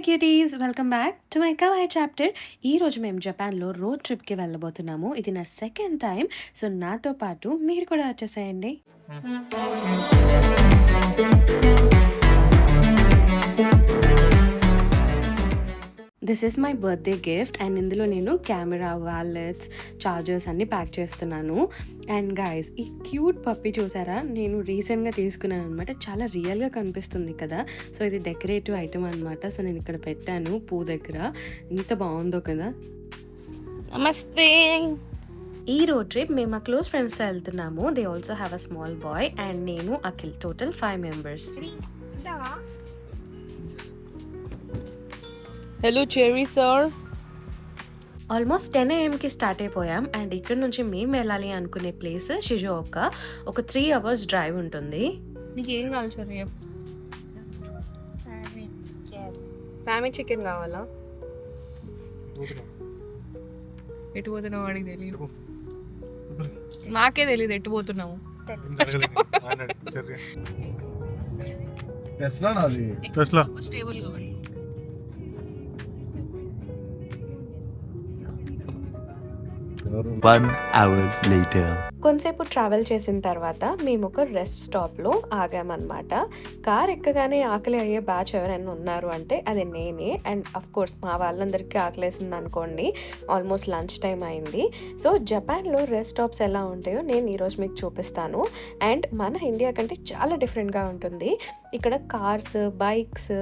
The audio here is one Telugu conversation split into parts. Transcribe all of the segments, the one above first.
Cuties, welcome back to my kawaii chapter. ఈరోజు మేము జపాన్లో రోడ్ ట్రిప్కి వెళ్ళబోతున్నాము. ఇది నా సెకండ్ టైం. సో నాతో పాటు మీరు కూడా వచ్చేసేయండి. This is my birthday gift and ఇందులో నేను కెమెరా, వాలెట్స్, చార్జర్స్ అన్నీ ప్యాక్ చేస్తున్నాను. అండ్ గైస్, ఈ క్యూట్ పప్పీ చూసారా? నేను రీసెంట్గా తీసుకున్నాను అనమాట. చాలా రియల్గా కనిపిస్తుంది కదా. సో ఇది డెకరేటివ్ ఐటమ్ అనమాట. సో నేను ఇక్కడ పెట్టాను పూ దగ్గర. ఎంత బాగుందో కదా. నమస్తే. ఈ రోడ్ ట్రిప్ మేము మా క్లోజ్ ఫ్రెండ్స్తో వెళ్తున్నాము. They also have a small boy and నేను, Akhil. Total 5 members. Hello Cherry sir. Almost 10 AM start అయిపోయాం. అండ్ ఇక్కడ నుంచి మేము వెళ్ళాలి అనుకునే ప్లేస్ షిజుఓకా. ఒక 3 hours డ్రైవ్ ఉంటుంది. నీకు ఏం కావాలి చెర్రీ? ఫ్యామిలీ చికెన్ కావాలా? ఎటు పోతున్నావు వాడికి తెలియదు, నాకే తెలియదు ఎటు పోతున్నాము. స్టేబుల్ కావాలి. కొంతసేపు ట్రావెల్ చేసిన తర్వాత మేము ఒక రెస్ట్ స్టాప్లో ఆగామన్నమాట. కార్ ఎక్కగానే ఆకలి అయ్యే బ్యాచ్ ఎవరైనా ఉన్నారు అంటే అది నేనే. అండ్ అఫ్ కోర్స్ మా వాళ్ళందరికీ ఆకలేసింది అనుకోండి. ఆల్మోస్ట్ లంచ్ టైం అయింది. సో జపాన్లో రెస్ట్ స్టాప్స్ ఎలా ఉంటాయో నేను ఈరోజు మీకు చూపిస్తాను. అండ్ మన ఇండియా కంటే చాలా డిఫరెంట్గా ఉంటుంది. ఇక్కడ కార్స్, బైక్స్,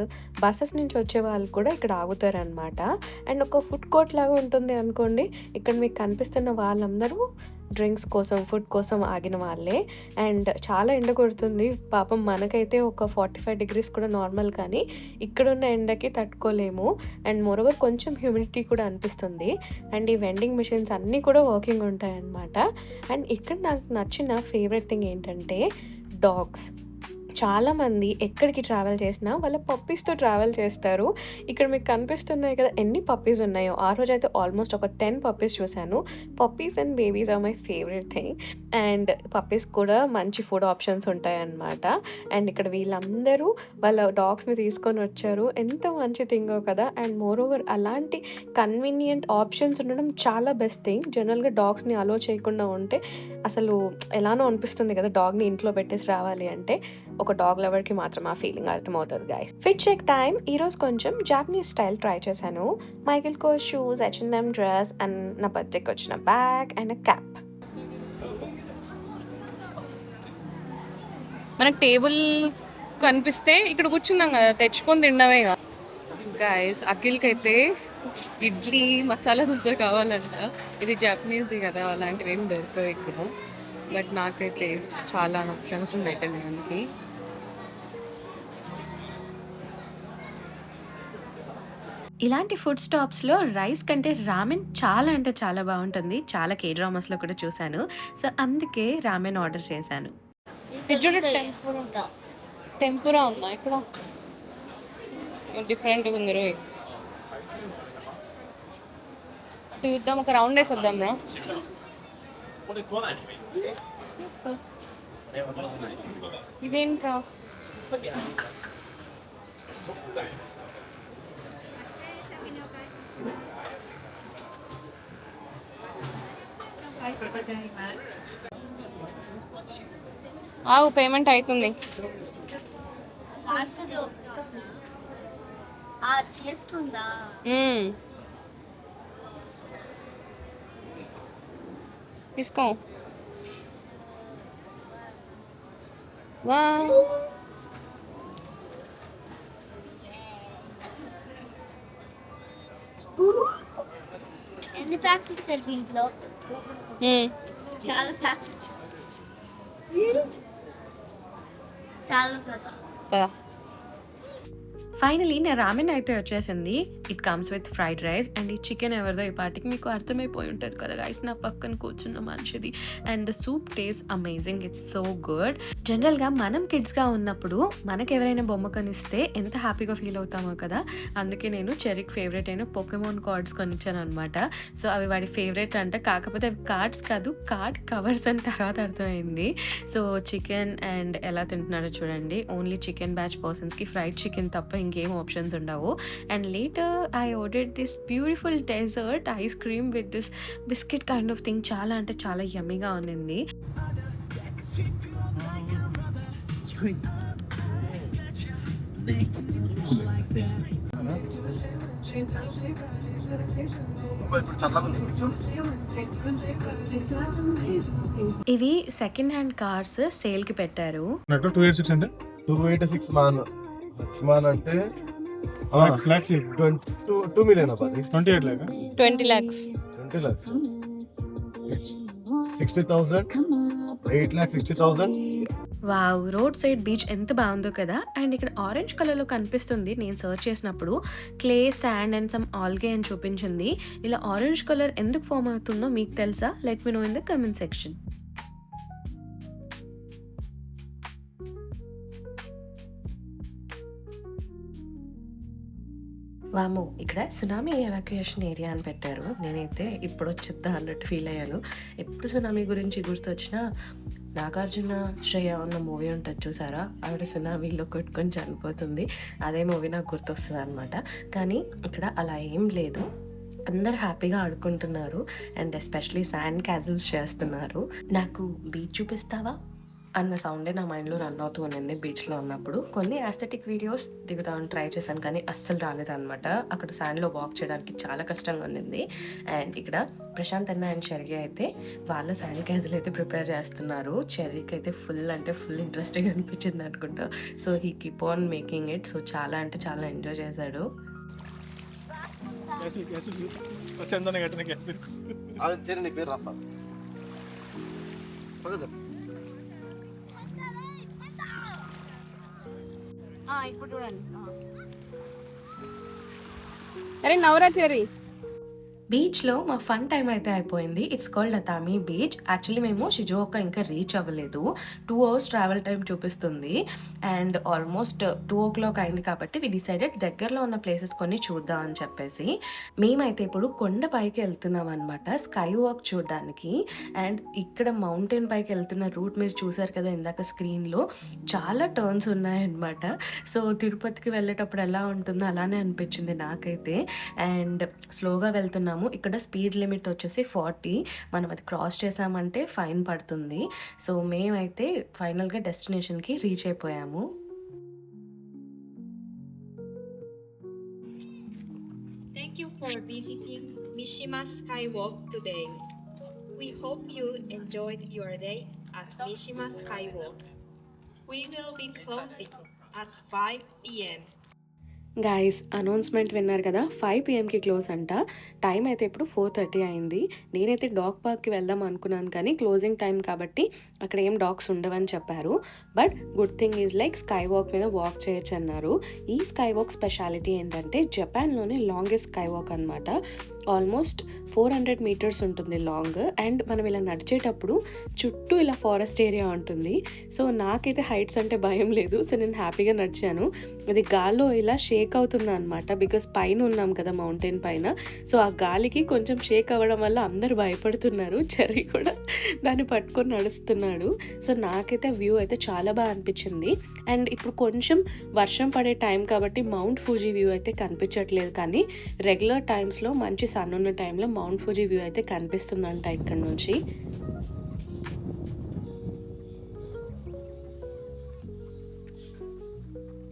బస్సెస్ నుంచి వచ్చే వాళ్ళు కూడా ఇక్కడ ఆగుతారనమాట. అండ్ ఒక ఫుడ్ కోర్ట్ లాగా ఉంటుంది అనుకోండి. ఇక్కడ మీకు కనిపిస్తున్న వాళ్ళందరూ డ్రింక్స్ కోసం, ఫుడ్ కోసం ఆగిన వాళ్ళే. అండ్ చాలా ఎండ కొడుతుంది పాపం. మనకైతే ఒక 45 degrees కూడా నార్మల్, కానీ ఇక్కడున్న ఎండకి తట్టుకోలేము. అండ్ మోరోవర్ కొంచెం హ్యూమిడిటీ కూడా అనిపిస్తుంది. అండ్ ఈ వెండింగ్ మిషన్స్ అన్నీ కూడా వర్కింగ్ ఉంటాయి అన్నమాట. అండ్ ఇక్కడ నాకు నచ్చిన ఫేవరెట్ థింగ్ ఏంటంటే డాగ్స్. చాలామంది ఎక్కడికి ట్రావెల్ చేసినా వాళ్ళ పప్పీస్తో ట్రావెల్ చేస్తారు. ఇక్కడ మీకు కనిపిస్తున్నాయి కదా ఎన్ని పప్పీస్ ఉన్నాయో. ఆ రోజు అయితే ఆల్మోస్ట్ ఒక 10 పప్పీస్ చూశాను. Puppies and babies are my favourite thing. And puppies కూడా మంచి ఫుడ్ ఆప్షన్స్ ఉంటాయన్నమాట. అండ్ ఇక్కడ వీళ్ళందరూ వాళ్ళ డాగ్స్ని తీసుకొని వచ్చారు. ఎంత మంచి థింగో కదా. అండ్ మోర్ ఓవర్ అలాంటి కన్వీనియంట్ ఆప్షన్స్ ఉండడం చాలా బెస్ట్ థింగ్. జనరల్గా డాగ్స్ని అలో చేయకుండా ఉంటే అసలు ఎలానో అనిపిస్తుంది కదా డాగ్ని ఇంట్లో పెట్టేసి రావాలి అంటే. ఒక డాగ్ లవర్కి మాత్రం ఆ ఫీలింగ్ అర్థమవుతుంది గైస్. Fit check time. ఈరోజు కొంచెం జాపనీస్ స్టైల్ ట్రై చేశాను. Michael Kors shoes, H&M dress and నా బర్త్డేకి వచ్చిన బ్యాగ్ అండ్ క్యాప్. మన టేబుల్ కనిపిస్తే ఇక్కడ కూర్చుందాం కదా, తెచ్చుకొని తినడమే కదా గైస్. అఖిల్కి అయితే ఇడ్లీ, మసాలా దోశ కావాలంట. ఇది జాపనీస్ది కదా, అలాంటివి ఏం దొరకవు ఇక్కడ. బట్ నాకైతే చాలా ఆప్షన్స్ ఉన్నాయి తినడానికి. ఇలాంటి ఫుడ్ స్టాప్స్లో రైస్ కంటే రామెన్ చాలా అంటే చాలా బాగుంటుంది. చాలా K-dramasలో కూడా చూశాను. సో అందుకే రామెన్ ఆర్డర్ చేశాను. టెంపురా ఉందా ఇక్కడ? డిఫరెంట్గా ఉంది రోయ్. చూద్దాం, ఒక రౌండ్ వేసి వద్దాం రా. ఇదేంట్రా? ఆగు, పేమెంట్ అవుతుంది. తీసుకో. వా, ఎన్ని ప్యాక్స్ ఇచ్చారు దీంట్లో? చాలా ప్యాక్స్ చాలా పదా. ఫైనలీ నా రామెన్ అయితే వచ్చేసింది. It comes with fried rice. And ఈ చికెన్ ఎవరిదో ఈ పాటికి మీకు అర్థమైపోయి ఉంటుంది కదా గైస్, నా పక్కన కూర్చున్న మంచిది. And the soup taste amazing. It's so good. జనరల్‌గా మనం కిడ్స్‌గా ఉన్నప్పుడు మనకెవరైనా బొమ్మ కొనిస్తే ఎంత హ్యాపీగా ఫీల్ అవుతామో కదా! అందుకే నేను చెర్రీకి ఫేవరెట్ అయిన పోకెమాన్ కార్డ్స్ కొనిచ్చాననమాట. సో, అవి వాడి ఫేవరెట్ అంట. కాకపోతే అవి కార్డ్స్ కాదు, కార్డ్ కవర్స్ అని తర్వాత అర్థమైంది. సో, చికెన్ అండ్ ఎలా తింటున్నాడో చూడండి. ఓన్లీ చికెన్ బ్యాచ్ పర్సన్స్‌కి ఫ్రైడ్ చికెన్ తప్ప ఇంకేం ఆప్షన్స్ ఉండవు. And later I ordered this beautiful dessert ice cream with this biscuit kind of thing. చాలా అంటే చాలా యమ్మీగా ఉండింది. ఇవి సెకండ్ హ్యాండ్ కార్స్ సేల్‌కి పెట్టారు. 286 అంటే 286 మాన్ అంటే ఫ్లాట్ షేప్ 2 మిలియన్ అబ్బా అది 28 లాగా 20 lakhs. 20 lakhs 60,000 8,60,000 wow! Road side beach ఎంత బాగుందో కదా! అండ్ ఇక్కడ ఆరెంజ్ కలర్‌లో కనిపిస్తుంది. నేను సెర్చ్ చేసినప్పుడు clay, sand and some algae అని చూపించింది. ఇలా ఆరెంజ్ కలర్ ఎందుకు ఫార్మ్ అవుతుందో మీకు తెలుసా? Let me know in the comment section. వామ్మో! ఇక్కడ సునామీ ఎవాక్యుయేషన్ ఏరియా అని పెట్టారు. నేనైతే ఇప్పుడొచ్చిద్దా అన్నట్టు ఫీల్ అయ్యాను. ఎప్పుడు సునామీ గురించి గుర్తొచ్చినా నాగార్జున, శ్రేయ ఉన్న మూవీ ఉంటది చూసారా? ఆవిడ సునామీలో కొట్టుకొని చనిపోతుంది. అదే మూవీ నాకు గుర్తొస్తదనమాట. కానీ ఇక్కడ అలా ఏం లేదు. అందరూ హ్యాపీగా ఆడుకుంటున్నారు. అండ్ ఎస్పెషల్లీ శాండ్ క్యాజిల్స్ చేస్తున్నారు. నాకు బీచ్ చూపిస్తావా అన్న సౌండే నా మైండ్‌లో రన్ అవుతూ ఉండింది బీచ్‌లో ఉన్నప్పుడు. కొన్ని యాస్థెటిక్ వీడియోస్ దిగుదామని ట్రై చేశాను కానీ అస్సలు రాలేదనమాట. అక్కడ శాండ్‌లో వాక్ చేయడానికి చాలా కష్టంగా ఉండింది. అండ్ ఇక్కడ ప్రశాంత్ అన్న అండ్ చెర్రీ అయితే వాళ్ళ శాండ్ క్యాజిల్ అయితే ప్రిపేర్ చేస్తున్నారు. చెర్రీకి అయితే ఫుల్ అంటే ఫుల్ ఇంట్రెస్టింగ్ అనిపించింది అనుకుంటా. So he keep on making it. So చాలా అంటే చాలా ఎంజాయ్ చేశాడు. క్యాసిల్ చందన కట్టిన క్యాసిల్ అది చేరి నీ పేరు రాస్తా పగదు ఇప్పుడు చూడండి. అరే నవరా చెర్రీ. బీచ్‌లో మా ఫన్ టైమ్ అయితే అయిపోయింది. It's called Atami beach. Actually మేము షిజుఓకా ఇంకా రీచ్ అవ్వలేదు. 2 hours ట్రావెల్ టైం చూపిస్తుంది. అండ్ ఆల్మోస్ట్ 2 o'clock అయింది కాబట్టి వి డిసైడెడ్ దగ్గరలో ఉన్న ప్లేసెస్ కొన్ని చూద్దాం అని చెప్పేసి. మేమైతే ఇప్పుడు కొండ పైకి వెళ్తున్నాం అనమాట స్కై వాక్ చూడడానికి. అండ్ ఇక్కడ మౌంటైన్ పైకి వెళ్తున్న రూట్ మీరు చూసారు కదా ఇందాక స్క్రీన్‌లో. చాలా టర్న్స్ ఉన్నాయన్నమాట. సో తిరుపతికి వెళ్ళేటప్పుడు ఎలా ఉంటుందో అలానే అనిపించింది నాకైతే. అండ్ స్లోగా వెళ్తున్నాము. ఇక్కడ స్పీడ్ లిమిట్ వచ్చేసి 40. మనం అది క్రాస్ చేసామంటే ఫైన్ పడుతుంది. సో మేమైతే ఫైనల్‌గా డెస్టినేషన్‌కి రీచ్ అయిపోయాము. Thank you for visiting Mishima Skywalk today. We hope you enjoyed your day at Mishima Skywalk. We will be closing at 5 p.m. Guys announcement విన్నారు కదా 5 PMకి క్లోజ్ అంట. టైం అయితే ఇప్పుడు 4:30 అయింది. నేనైతే డాగ్ పార్క్కి వెళ్దాం అనుకున్నాను కానీ క్లోజింగ్ టైం కాబట్టి అక్కడ ఏం డాగ్స్ ఉండవని చెప్పారు. But good thing is like sky walk మీద వాక్ చేయొచ్చు అన్నారు. ఈ స్కై వాక్ స్పెషాలిటీ ఏంటంటే జపాన్లోనే లాంగెస్ట్ స్కై వాక్ అనమాట. ఆల్మోస్ట్ 400 meters ఉంటుంది లాంగ్. అండ్ మనం ఇలా నడిచేటప్పుడు చుట్టూ ఇలా ఫారెస్ట్ ఏరియా ఉంటుంది. సో నాకైతే హైట్స్ అంటే భయం లేదు. సో నేను హ్యాపీగా నడిచాను. అది గాల్లో ఇలా షేక్ అవుతుంది అనమాట. బికాస్ పైన ఉన్నాం కదా మౌంటైన్ పైన. సో ఆ గాలికి కొంచెం షేక్ అవ్వడం వల్ల అందరూ భయపడుతున్నారు. చెర్రీ కూడా దాన్ని పట్టుకొని నడుస్తున్నాడు. సో నాకైతే వ్యూ అయితే చాలా బాగా అనిపించింది. అండ్ ఇప్పుడు కొంచెం వర్షం పడే టైం కాబట్టి మౌంట్ ఫూజీ వ్యూ అయితే కనిపించట్లేదు. కానీ రెగ్యులర్ టైమ్స్లో మంచి సన్ ఉన్న టైంలో మౌంట్ ఫూజీ వ్యూ అయితే కనిపిస్తుందంట ఇక్కడ నుంచి.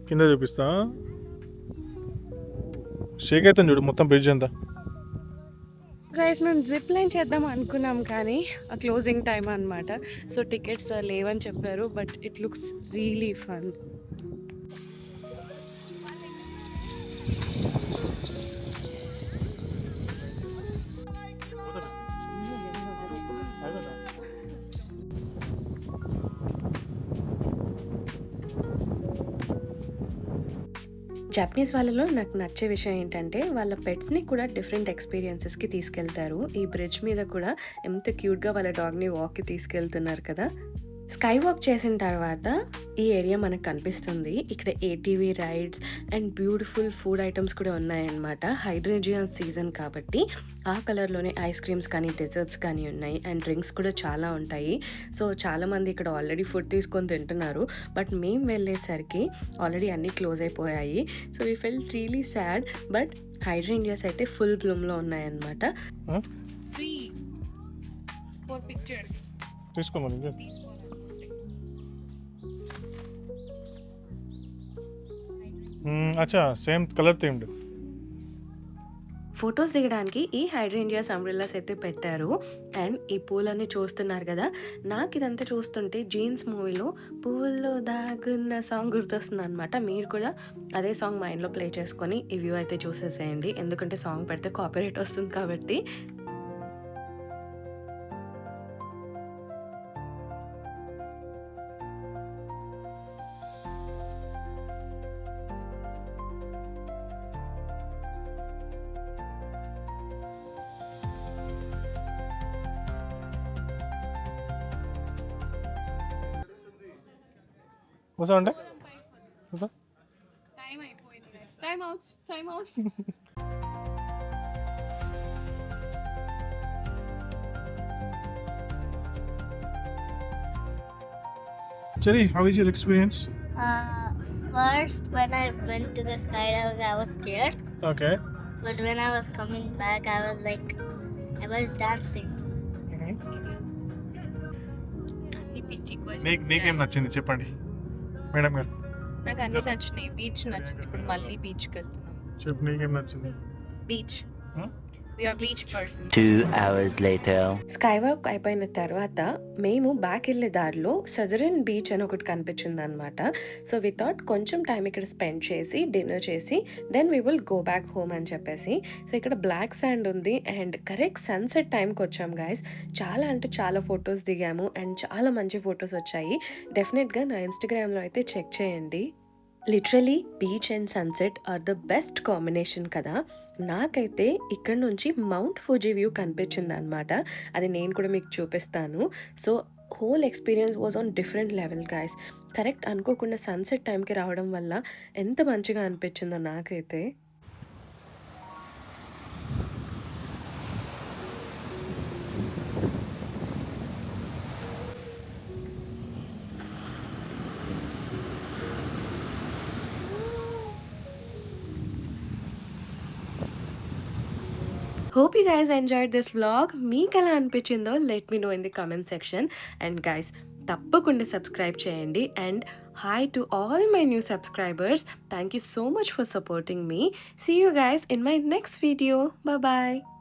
కింద చూపిస్తా. షేక్ అయితే చూడు మొత్తం బ్రిడ్జ్ అంతా. గైస్ మేము జిప్ లైన్ చేద్దాం అనుకున్నాం కానీ ఆ క్లోజింగ్ టైం అనమాట. సో టికెట్స్ లేవని చెప్పారు. But it looks really fun. Japanese వాళ్ళలో నాకు నచ్చే విషయం ఏంటంటే వాళ్ళ పెట్స్ని కూడా డిఫరెంట్ ఎక్స్పీరియన్సెస్కి తీసుకెళ్తారు. ఈ బ్రిడ్జ్ మీద కూడా ఎంత క్యూట్గా వాళ్ళ డాగ్ని వాక్కి తీసుకెళ్తున్నారు కదా. స్కై వాక్ చేసిన తర్వాత ఈ ఏరియా మనకు కనిపిస్తుంది. ఇక్కడ ATV rides and beautiful food items కూడా ఉన్నాయన్నమాట. హైడ్రేజియన్ సీజన్ కాబట్టి ఆ కలర్లోనే ఐస్ క్రీమ్స్ కానీ డెజర్ట్స్ కానీ ఉన్నాయి అండ్ డ్రింక్స్ కూడా చాలా ఉంటాయి. సో చాలామంది ఇక్కడ ఆల్రెడీ ఫుడ్ తీసుకొని తింటున్నారు. బట్ మేము వెళ్ళేసరికి ఆల్రెడీ అన్నీ క్లోజ్ అయిపోయాయి. So we felt really sad. But hydrangeas అయితే ఫుల్ బ్లూమ్లో ఉన్నాయన్నమాట. ఫ్రీ ఫర్ పిక్చర్స్ తీసుకోమని అచ్చా సేమ్ కలర్ థీమ్డ్. ఫొటోస్ దిగడానికి ఈ హైడ్రేంజియాస్ అంబ్రెల్లాస్ అయితే పెట్టారు. అండ్ ఈ పూలన్నీ చూస్తున్నారు కదా, నాకు ఇదంతా చూస్తుంటే జీన్స్ మూవీలో పువ్వుల్లో దాగున్న సాంగ్ గుర్తొస్తుంది అనమాట. మీరు కూడా అదే సాంగ్ మైండ్లో ప్లే చేసుకొని ఈ వ్యూ అయితే చూసేసేయండి, ఎందుకంటే సాంగ్ పెడితే కాపీరైట్ వస్తుంది కాబట్టి. వస్తా అంటే వస్తా. టైం అయిపోయింది. Time out. Cherry, how is your experience? First, when I went to the skydiving, I was scared. Okay. But when I was coming back, I was dancing. నీకేం నచ్చింది చెప్పండి మేడం గారు. నాకు అన్ని నచ్చినాయి. బీచ్ నచ్చింది. ఇప్పుడు మళ్ళీ బీచ్కి వెళ్తున్నాం. చెప్పు నీకేం నచ్చింది. Beach. We are beach person. 2 hours later. Sky walk అయిపోయిన తర్వాత మేము బ్యాక్ వెళ్ళే దారిలో సదరన్ బీచ్ అని ఒకటి కనిపించింది అనమాట. సో వి థాట్ కొంచెం టైం ఇక్కడ స్పెండ్ చేసి డిన్నర్ చేసి then we will go back home అని చెప్పేసి. సో ఇక్కడ బ్లాక్ శాండ్ ఉంది అండ్ కరెక్ట్ సన్సెట్ టైంకి వచ్చాం గైస్. చాలా అంటే చాలా ఫొటోస్ దిగాము అండ్ చాలా మంచి ఫొటోస్ వచ్చాయి. డెఫినెట్గా నా ఇన్స్టాగ్రామ్లో అయితే చెక్ చేయండి. Literally beach and sunset are the best combination కదా. నాకైతే ఇక్కడ నుంచి మౌంట్ ఫుజీ వ్యూ కనిపించింది అనమాట. అది నేను కూడా మీకు చూపిస్తాను. So whole experience was on different level guys. Correct అనుకోకుండా సన్సెట్ టైంకి రావడం వల్ల ఎంత మంచిగా అనిపించిందో నాకైతే. Hope you guys enjoyed this vlog. మీకు ఎలా అనిపించిందో let me know in the comment section. And guys, తప్పకుండా సబ్స్క్రైబ్ చేయండి. And hi to all my new subscribers. Thank you so much for supporting me. See you guys in my next video. Bye bye.